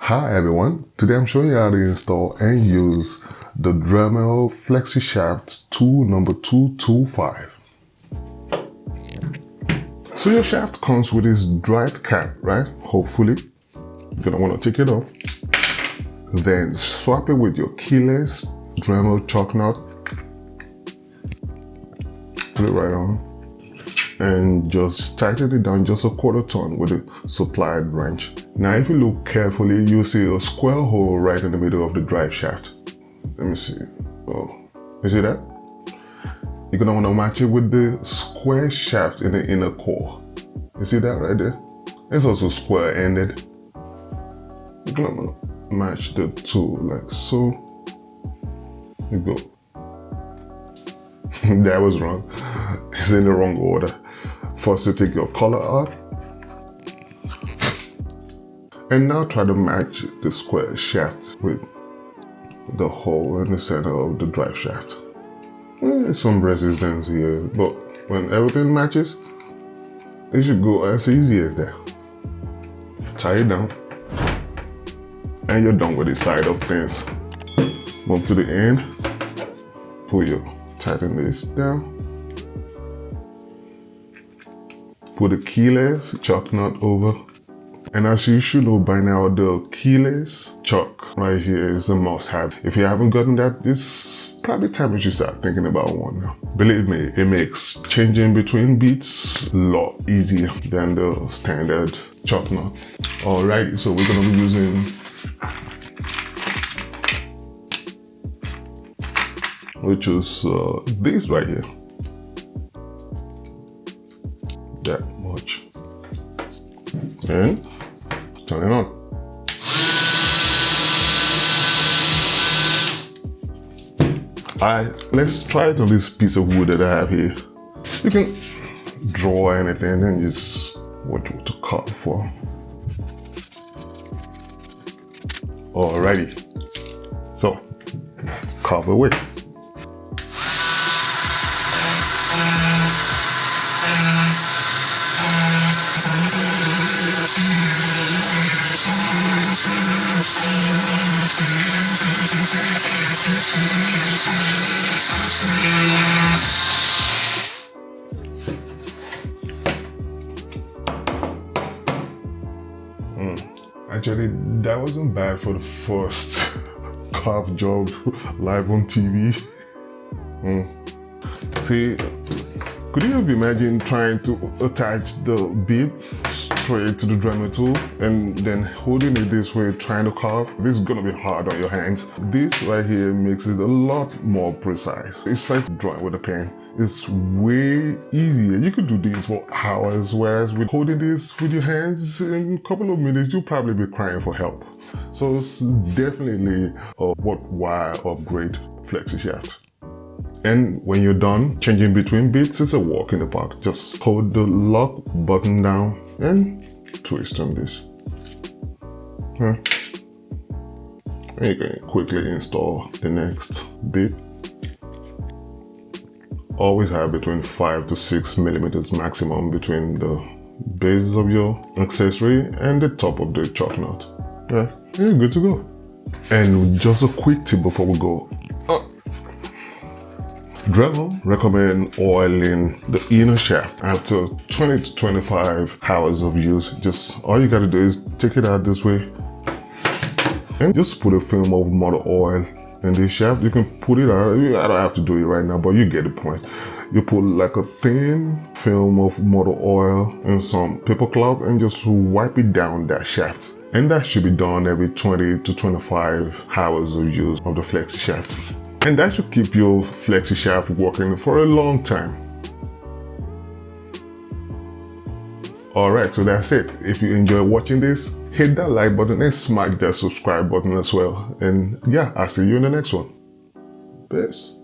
Hi everyone, today I'm showing you how to install and use the Dremel Flexi Shaft tool number 225. So your shaft comes with this drive cap, right? Hopefully. You're gonna want to take it off. Then swap it with your keyless Dremel choke nut. Put it right on. And just tighten it down just a quarter turn with a supplied wrench. Now if you look carefully, you'll see a square hole right in the middle of the drive shaft. Let me see. Oh, you see that? You're gonna wanna match it with the square shaft in the inner core. You see that right there? It's also square ended. You're gonna wanna match the two like so. You go. That was wrong. It's in the wrong order. First you take your collar out. And now try to match the square shaft with the hole in the center of the drive shaft. There's some resistance here, but when everything matches, it should go as easy as that. Tie it down. And you're done with the side of things. Move to the end. Tighten this down. Put the keyless choke nut over. And as you should know by now, the keyless choke right here is a must-have. If you haven't gotten that, this probably time you should start thinking about one now. Believe me, it makes changing between beats a lot easier than the standard choke nut. Alrighty, so we're gonna be using which is this right here. That much. And turn it on. Let's try it on this piece of wood that I have here. You can draw anything and just what to cut for. Alrighty. So, carve away. Actually, that wasn't bad for the first carve job live on TV. See, could you have imagined trying to attach the bit straight to the Dremel tool and then holding it this way trying to carve? This is gonna be hard on your hands. This right here makes it a lot more precise. It's like drawing with a pen. It's way easier. You could do this for hours, whereas with holding this with your hands, in a couple of minutes, you'll probably be crying for help. So it's definitely a worthwhile upgrade flexi shaft. And when you're done changing between bits, it's a walk in the park. Just hold the lock button down and twist on this. And you can quickly install the next bit. Always have between 5 to 6 millimeters maximum between the bases of your accessory and the top of the choke nut. Yeah, you're good to go. And just a quick tip before we go. Dremel recommend oiling the inner shaft after 20 to 25 hours of use. Just all you gotta do is take it out this way and just put a film of motor oil in this shaft. You can put it out. I don't have to do it right now, but you get the point. You put like a thin film of motor oil and some paper cloth and just wipe it down that shaft. And that should be done every 20 to 25 hours of use of the flexi shaft. And that should keep your flexi shaft working for a long time. Alright, so that's it. If you enjoy watching this, hit that like button and smash that subscribe button as well. And yeah, I'll see you in the next one. Peace.